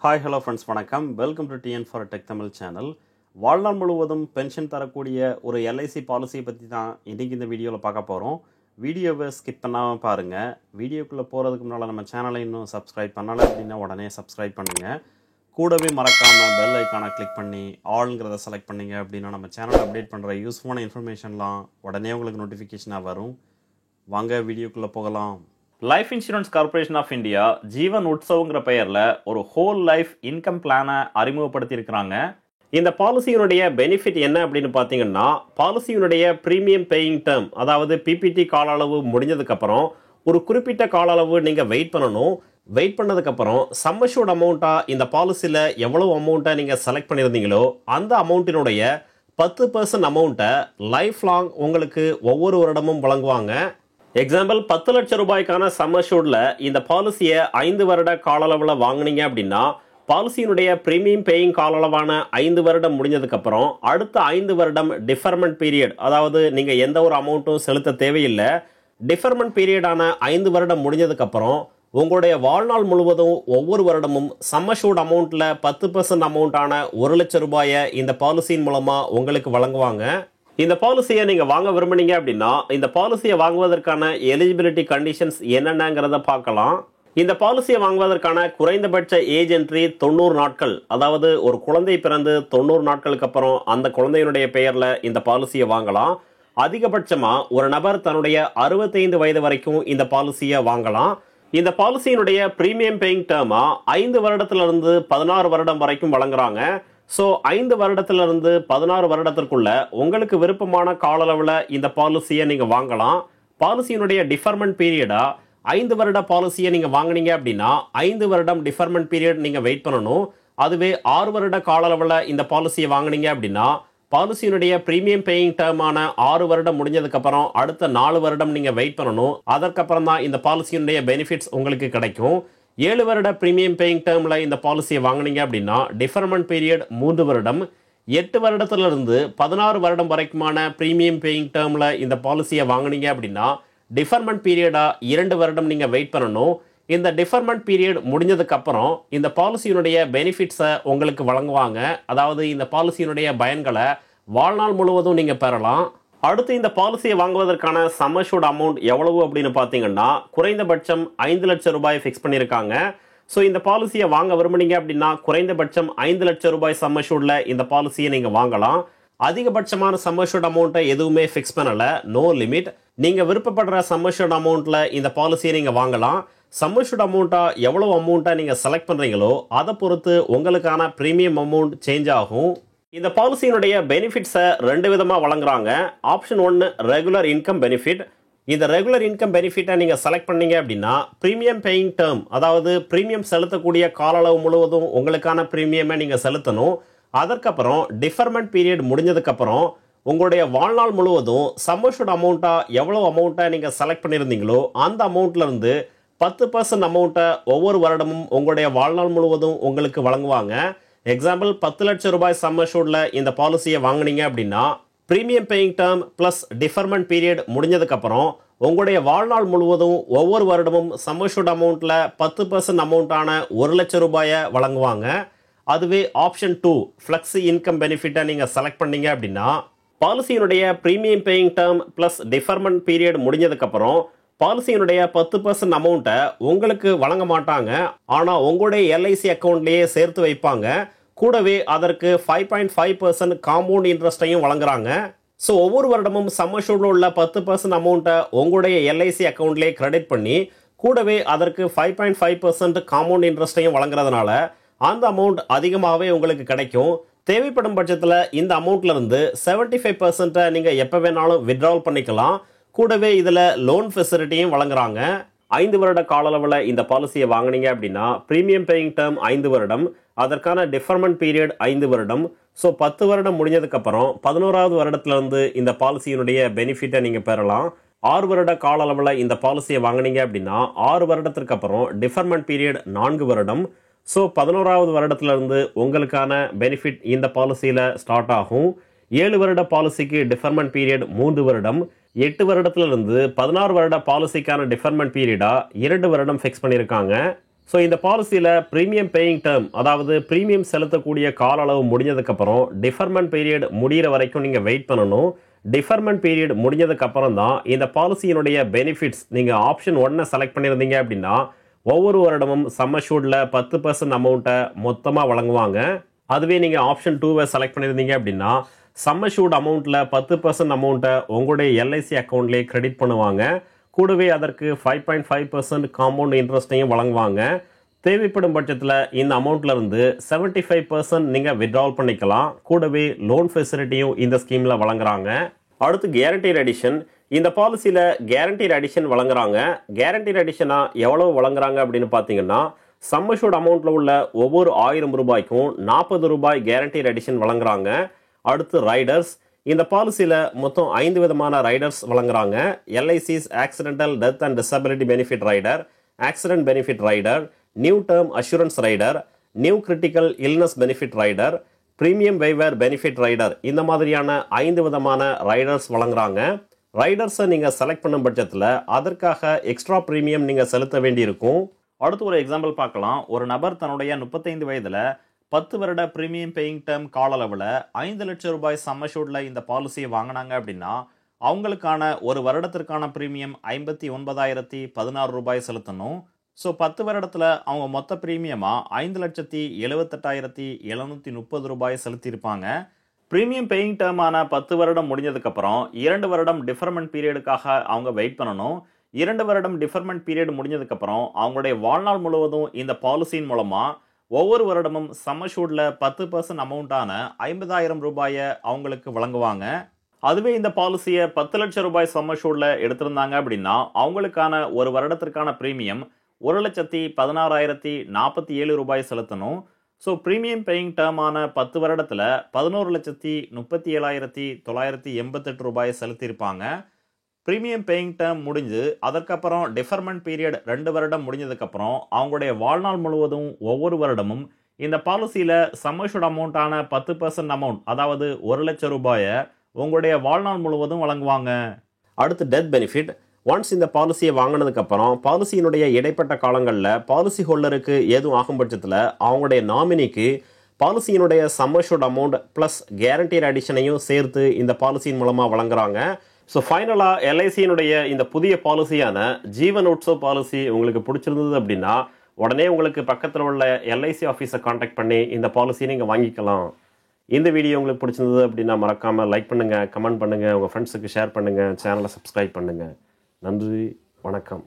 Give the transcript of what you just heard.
Hi hello friends வணக்கம். Welcome to TN for tech Tamil channel. வாழ்நாள் முழுவதும் பென்ஷன் தரக்கூடிய ஒரு எல்ஐசி பாலிசியை பற்றி தான் இன்றைக்கி இந்த வீடியோவில் பார்க்க போகிறோம். வீடியோவை ஸ்கிப் பண்ணாமல் பாருங்கள். வீடியோக்குள்ளே போகிறதுக்கு முன்னால் நம்ம சேனலை இன்னும் சப்ஸ்கிரைப் பண்ணலை அப்படின்னா உடனே சப்ஸ்கிரைப் பண்ணுங்கள். கூடவே மறக்காமல் பெல் ஐக்கானை கிளிக் பண்ணி ஆல்ங்கிறத செலக்ட் பண்ணிங்க அப்படின்னா நம்ம சேனலை அப்டேட் பண்ணுற யூஸ்ஃபுல்லான இன்ஃபர்மேஷன்லாம் உடனே உங்களுக்கு நோட்டிஃபிகேஷனாக வரும். வாங்க வீடியோக்குள்ளே போகலாம். Life insurance corporation of India Jeevan உற்சவங்கிற பெயரில் ஒரு ஹோல் லைஃப் இன்கம் பிளானை அறிமுகப்படுத்தியிருக்கிறாங்க. இந்த பாலிசியினுடைய பெனிஃபிட் என்ன அப்படின்னு பார்த்தீங்கன்னா, பாலிசியினுடைய ப்ரீமியம் பேயிங் டேர்ம், அதாவது பிபிடி கால அளவு முடிஞ்சதுக்கப்புறம் ஒரு குறிப்பிட்ட கால அளவு நீங்கள் வெயிட் பண்ணணும். வெயிட் பண்ணதுக்கப்புறம் சம்மஷூர்ட் அமௌண்ட்டாக இந்த பாலிசியில் எவ்வளோ அமௌண்ட்டை நீங்கள் செலக்ட் பண்ணியிருந்தீங்களோ அந்த அமௌண்ட்டினுடைய 10% அமௌண்ட்டை லைஃப் லாங் உங்களுக்கு ஒவ்வொரு வருடமும் வழங்குவாங்க. எக்ஸாம்பிள் 10 லட்சம் ரூபாய்க்கான சம்மஷூர்டில் இந்த பாலிசியை 5 வருட கால அளவில் வாங்கினீங்க அப்படின்னா பாலிசியினுடைய ப்ரீமியம் பேயிங் கால அளவான 5 வருடம் முடிஞ்சதுக்கப்புறம் அடுத்த 5 வருடம் டிஃபர்மெண்ட் பீரியட், அதாவது நீங்கள் எந்த ஒரு அமௌண்ட்டும் செலுத்த தேவையில்லை. டிஃபர்மெண்ட் பீரியடான 5 வருடம் முடிஞ்சதுக்கப்புறம் உங்களுடைய வாழ்நாள் முழுவதும் ஒவ்வொரு வருடமும் சம்மஷூர்ட் அமௌண்ட்டில் 10% அமௌண்ட்டான 1 லட்சம் ரூபாயை இந்த பாலிசியின் மூலமாக உங்களுக்கு வழங்குவாங்க. இந்த பாலிசியை நீங்கள் வாங்க விரும்புனீங்க அப்படின்னா இந்த பாலிசியை வாங்குவதற்கான எலிஜிபிலிட்டி கண்டிஷன்ஸ் என்னென்னங்கிறத பார்க்கலாம். இந்த பாலிசியை வாங்குவதற்கான குறைந்தபட்ச ஏஜ் என்ட்ரி 90 நாட்கள், அதாவது ஒரு குழந்தை பிறந்து 90 நாட்களுக்கு அப்புறம் அந்த குழந்தையினுடைய பெயரில் இந்த பாலிசியை வாங்கலாம். அதிகபட்சமாக ஒரு நபர் தன்னுடைய 65 வயது வரைக்கும் இந்த பாலிசியை வாங்கலாம். இந்த பாலிசியினுடைய ப்ரீமியம் பேயிங் டேர்மா 5 வருடத்திலிருந்து 16 வருடம் வரைக்கும் வழங்குறாங்க. ஸோ 5 வருடத்திலிருந்து 16 வருடத்திற்குள்ள உங்களுக்கு விருப்பமான கால அளவில் இந்த பாலிசியை நீங்கள் வாங்கலாம். பாலிசியினுடைய டிஃபர்மெண்ட் பீரியடா 5 வருட பாலிசியை நீங்கள் வாங்கினீங்க அப்படின்னா 5 வருடம் டிஃபர்மெண்ட் பீரியட் நீங்கள் வெயிட் பண்ணணும். அதுவே 6 வருட கால அளவில் இந்த பாலிசியை வாங்கினீங்க அப்படின்னா பாலிசியினுடைய ப்ரீமியம் பேயிங் டேர்மான 6 வருடம் முடிஞ்சதுக்கப்புறம் அடுத்த 4 வருடம் நீங்கள் வெயிட் பண்ணணும். அதற்கப்புறம் தான் இந்த பாலிசியினுடைய பெனிஃபிட்ஸ் உங்களுக்கு கிடைக்கும். 7 வருட ப்ரீமியம் பேயிங் டேர்மில் இந்த பாலிசியை வாங்கினீங்க அப்படின்னா டிஃபர்மெண்ட் பீரியட் 3 வருடம். 8 வருடத்திலிருந்து 16 வருடம் வரைக்குமான ப்ரீமியம் பேயிங் டேர்மில் இந்த பாலிசியை வாங்கினீங்க அப்படின்னா டிஃபர்மெண்ட் பீரியடாக 2 வருடம் நீங்கள் வெயிட் பண்ணணும். இந்த டிஃபர்மெண்ட் பீரியட் முடிஞ்சதுக்கப்புறம் இந்த பாலிசியினுடைய பெனிஃபிட்ஸை உங்களுக்கு வழங்குவாங்க. அதாவது இந்த பாலிசியினுடைய பயன்களை வாழ்நாள் முழுவதும் நீங்கள் பெறலாம். அடுத்து இந்த பாலிசியை வாங்குவதற்கான சம்மஷூர்ட் அமௌண்ட் எவ்வளவு அப்படின்னு பார்த்தீங்கன்னா குறைந்தபட்சம் 5 லட்சம் ரூபாய் ஃபிக்ஸ் பண்ணியிருக்காங்க. ஸோ இந்த பாலிசியை வாங்க விரும்புனீங்க அப்படின்னா குறைந்தபட்சம் 5 லட்சம் ரூபாய் சம்மஷூர்டில் இந்த பாலிசியை நீங்கள் வாங்கலாம். அதிகபட்சமான சம்மஷூர்ட் அமௌண்ட்டை எதுவுமே ஃபிக்ஸ் பண்ணலை, நோ லிமிட். நீங்கள் விருப்பப்படுற சம்மஷூர்ட் அமௌண்ட்டில் இந்த பாலிசியை நீங்கள் வாங்கலாம். சம்மஷூர்ட் அமௌண்ட்டாக எவ்வளோ அமௌண்ட்டை நீங்கள் செலக்ட் பண்ணுறீங்களோ அதை பொறுத்து உங்களுக்கான ப்ரீமியம் அமௌண்ட் சேஞ்ச் ஆகும். இந்த பாலிசியினுடைய பெனிஃபிட்ஸை 2 விதமாக வழங்குறாங்க. Option 1 regular income benefit. இந்த ரெகுலர் இன்கம் பெனிஃபிட்டை நீங்கள் செலக்ட் பண்ணீங்க அப்படின்னா ப்ரீமியம் பேயிங் டேர்ம், அதாவது ப்ரீமியம் செலுத்தக்கூடிய கால அளவு முழுவதும் உங்களுக்கான ப்ரீமியமை நீங்கள் செலுத்தணும். அதற்கப்புறம் டிஃபர்மெண்ட் பீரியட் முடிஞ்சதுக்கப்புறம் உங்களுடைய வாழ்நாள் முழுவதும் சம்மஷூர்ட் அமௌண்ட்டாக எவ்வளோ அமௌண்ட்டை நீங்கள் செலக்ட் பண்ணியிருந்தீங்களோ அந்த அமௌண்ட்லேருந்து 10% அமௌண்ட்டை ஒவ்வொரு வருடமும் உங்களுடைய வாழ்நாள் முழுவதும் உங்களுக்கு வழங்குவாங்க. எக்ஸாம்பிள் 10 லட்சம் ரூபாய் சம்மஷூர்டில் இந்த பாலிசியை வாங்கினீங்க அப்படின்னா premium paying term plus deferment period முடிஞ்சதுக்கப்புறம் உங்களுடைய வாழ்நாள் முழுவதும் ஒவ்வொரு வருடமும் சம்மஷூர்ட் அமௌண்ட்டில் 10% அமௌண்ட்டான 1 லட்சம் ரூபாயை வழங்குவாங்க. அதுவே ஆப்ஷன் 2 ஃப்ளெக்ஸி இன்கம் பெனிஃபிட்டை நீங்கள் செலக்ட் பண்ணீங்க அப்படின்னா பாலிசியினுடைய premium paying term plus deferment period முடிஞ்சதுக்கப்புறம் பாலிசியினுடைய 10% அமௌண்ட்டை உங்களுக்கு வழங்க மாட்டாங்க. ஆனால் உங்களுடைய எல்ஐசி அக்கௌண்ட்லேயே சேர்த்து வைப்பாங்க. கூடவே அதற்கு 5.5% காம்பவுண்ட் இன்ட்ரெஸ்ட்டையும் வழங்குறாங்க. ஸோ ஒவ்வொரு வருடமும் சம்மஷூர்டில் உள்ள 10% அமௌண்ட்டை உங்களுடைய எல்ஐசி அக்கௌண்ட்லேயே கிரெடிட் பண்ணி கூடவே அதற்கு 5.5% காம்பவுண்ட் இன்ட்ரெஸ்ட்டையும் வழங்குறதுனால அந்த அமௌண்ட் அதிகமாகவே உங்களுக்கு கிடைக்கும். தேவைப்படும் பட்சத்தில் இந்த அமௌண்ட்லேருந்து 75% நீங்கள் எப்போ வேணாலும் வித்ட்ராவல் பண்ணிக்கலாம். கூடவே இதில் லோன் ஃபெசிலிட்டியும் வழங்குறாங்க. 5 வருட கால அளவில் இந்த பாலிசியை வாங்கினீங்க அப்படின்னா ப்ரீமியம் பேயிங் டேர்ம் 5 வருடம், அதற்கான டிஃபர்மெண்ட் பீரியட் 5 வருடம். ஸோ 10 வருடம் முடிஞ்சதுக்கப்புறம் 11வது வருடத்துலேருந்து இந்த பாலிசியினுடைய பெனிஃபிட்டை நீங்கள் பெறலாம். 6 வருட கால அளவில் இந்த பாலிசியை வாங்கினீங்க அப்படின்னா 6 வருடத்திற்கு அப்புறம் டிஃபர்மெண்ட் பீரியட் 4 வருடம். ஸோ 11வது வருடத்துலேருந்து உங்களுக்கான பெனிஃபிட் இந்த பாலிசியில் ஸ்டார்ட் ஆகும். 7 வருட பாலிசிக்கு டிஃபர்மெண்ட் பீரியட் 3 வருடம். 8 வருடத்திலிருந்து 16 வருட பாலிசிக்கான டிஃபர்மெண்ட் பீரியடா 2 வருடம் ஃபிக்ஸ் பண்ணியிருக்காங்க. ஸோ இந்த பாலிசியில் ப்ரீமியம் பேயிங் டேர்ம், அதாவது ப்ரீமியம் செலுத்தக்கூடிய கால அளவு முடிஞ்சதுக்கப்புறம் டிஃபர்மெண்ட் பீரியட் முடிகிற வரைக்கும் நீங்கள் வெயிட் பண்ணணும். டிஃபர்மெண்ட் பீரியட் முடிஞ்சதுக்கப்புறம் தான் இந்த பாலிசியினுடைய பெனிஃபிட்ஸ் நீங்கள் ஆப்ஷன் 1 செலக்ட் பண்ணியிருந்தீங்க அப்படின்னா ஒவ்வொரு வருடமும் சம் அஷ்யூர்டில் 10% அமௌண்ட்டை மொத்தமாக வழங்குவாங்க. அதுவே நீங்கள் ஆப்ஷன் 2 செலக்ட் பண்ணியிருந்தீங்க அப்படின்னா சம் அஷ்யூர்ட் அமௌண்ட்டில் 10% அமௌண்ட்டை உங்களுடைய எல்ஐசி அக்கௌண்ட்லேயே கிரெடிட் பண்ணுவாங்க. கூடவே அதற்கு 5.5% காம்பவுண்ட் இன்ட்ரெஸ்ட்டையும் வழங்குவாங்க. தேவைப்படும் பட்சத்தில் இந்த அமௌண்ட்ல இருந்து 75% நீங்கள் வித்ட்ராவல் பண்ணிக்கலாம். கூடவே லோன் ஃபெசிலிட்டியும் இந்த ஸ்கீமில் வழங்குறாங்க. அடுத்து கேரண்டீட் எடிஷன். இந்த பாலிசியில் கேரண்டீட் எடிஷன் வழங்குறாங்க. கேரண்டீட் எடிஷனாக எவ்வளவு வழங்குறாங்க அப்படின்னு பார்த்தீங்கன்னா சம் அஷ்யூர்ட் அமௌண்ட்டில் உள்ள ஒவ்வொரு 1000 ரூபாய்க்கும் 40 ரூபாய் கேரண்டீட் எடிஷன் வழங்குறாங்க. அடுத்து ரைடர்ஸ். இந்த பாலிசியில் மொத்தம் 5 விதமான ரைடர்ஸ் வழங்குறாங்க. LIC's accidental death and disability benefit rider, accident benefit rider, new term assurance rider, new critical illness benefit rider, premium waiver benefit rider. இந்த மாதிரியான 5 விதமான ரைடர்ஸ் வழங்குறாங்க. ரைடர்ஸை நீங்கள் செலக்ட் பண்ணும் பட்சத்தில் அதற்காக எக்ஸ்ட்ரா ப்ரீமியம் நீங்கள் செலுத்த வேண்டியிருக்கும். அடுத்து ஒரு எக்ஸாம்பிள் பார்க்கலாம். ஒரு நபர் தன்னுடைய 35 வயதில் 10 வருட ப்ரீமியம் பேயிங் டேர்ம் கால அளவில் 5 லட்சம் ரூபாய் சம் அஷ்யூர்டில் இந்த பாலிசியை வாங்கினாங்க அப்படின்னா அவங்களுக்கான ஒரு வருடத்திற்கான ப்ரீமியம் 59,016 ரூபாய் செலுத்தணும். ஸோ 10 வருடத்தில் அவங்க மொத்த ப்ரீமியமாக 5,78,730 ரூபாய் செலுத்தியிருப்பாங்க. ப்ரீமியம் பேயிங் டேர்மான 10 வருடம் முடிஞ்சதுக்கப்புறம் 2 வருடம் டிஃபர்மெண்ட் பீரியடுக்காக அவங்க வெயிட் பண்ணணும். 2 வருடம் டிஃபர்மெண்ட் பீரியட் முடிஞ்சதுக்கப்புறம் அவங்களுடைய வாழ்நாள் முழுவதும் இந்த பாலிசியின் மூலமாக ஒவ்வொரு வருடமும் சம் அஷ்யூர்டில் 10% அமௌண்ட்டான 50,000 ரூபாயை அவங்களுக்கு வழங்குவாங்க. அதுவே இந்த பாலிசியை 10 லட்சம் ரூபாய் சம் அஷ்யூர்டில் எடுத்திருந்தாங்க அப்படின்னா அவங்களுக்கான ஒரு வருடத்திற்கான ப்ரீமியம் 1,16,047 ரூபாய் செலுத்தணும். ஸோ ப்ரீமியம் பேயிங் டேர்மான 10 வருடத்தில் 11,37,988 ரூபாய் செலுத்தியிருப்பாங்க. ப்ரீமியம் பேயிங் டேர்ம் முடிஞ்சு அதற்கப்புறம் டிஃபர்மெண்ட் பீரியட் 2 வருடம் முடிஞ்சதுக்கப்புறம் அவங்களுடைய வாழ்நாள் முழுவதும் ஒவ்வொரு வருடமும் இந்த பாலிசியில் சம் அஷ்யூர்ட் அமௌண்ட்டான 10% அமௌண்ட், அதாவது 1 லட்சம் ரூபாயை உங்களுடைய வாழ்நாள் முழுவதும் வழங்குவாங்க. அடுத்து டெத் பெனிஃபிட். ஒன்ஸ் இந்த பாலிசியை வாங்கினதுக்கப்புறம் பாலிசியினுடைய இடைப்பட்ட காலங்களில் பாலிசி ஹோல்டருக்கு ஏதும் ஆகும் பட்சத்தில் அவங்களுடைய நாமினிக்கு பாலிசியினுடைய sum assured amount plus guaranteed அடிஷனையும் சேர்த்து இந்த பாலிசியின் மூலமாக வழங்குறாங்க. ஸோ ஃபைனலாக எல்ஐசியினுடைய இந்த புதிய பாலிசியான ஜீவன் உற்சவ் பாலிசி உங்களுக்கு பிடிச்சிருந்தது அப்படின்னா உடனே உங்களுக்கு பக்கத்தில் உள்ள எல்ஐசி ஆஃபீஸை காண்டாக்ட் பண்ணி இந்த பாலிசியை நீங்கள் வாங்கிக்கலாம். இந்த வீடியோ உங்களுக்கு பிடிச்சிருந்தது அப்படின்னா மறக்காமல் லைக் பண்ணுங்கள், கமெண்ட் பண்ணுங்கள், உங்கள் ஃப்ரெண்ட்ஸுக்கு ஷேர் பண்ணுங்கள், சேனலை சப்ஸ்கிரைப் பண்ணுங்கள். நன்றி, வணக்கம்.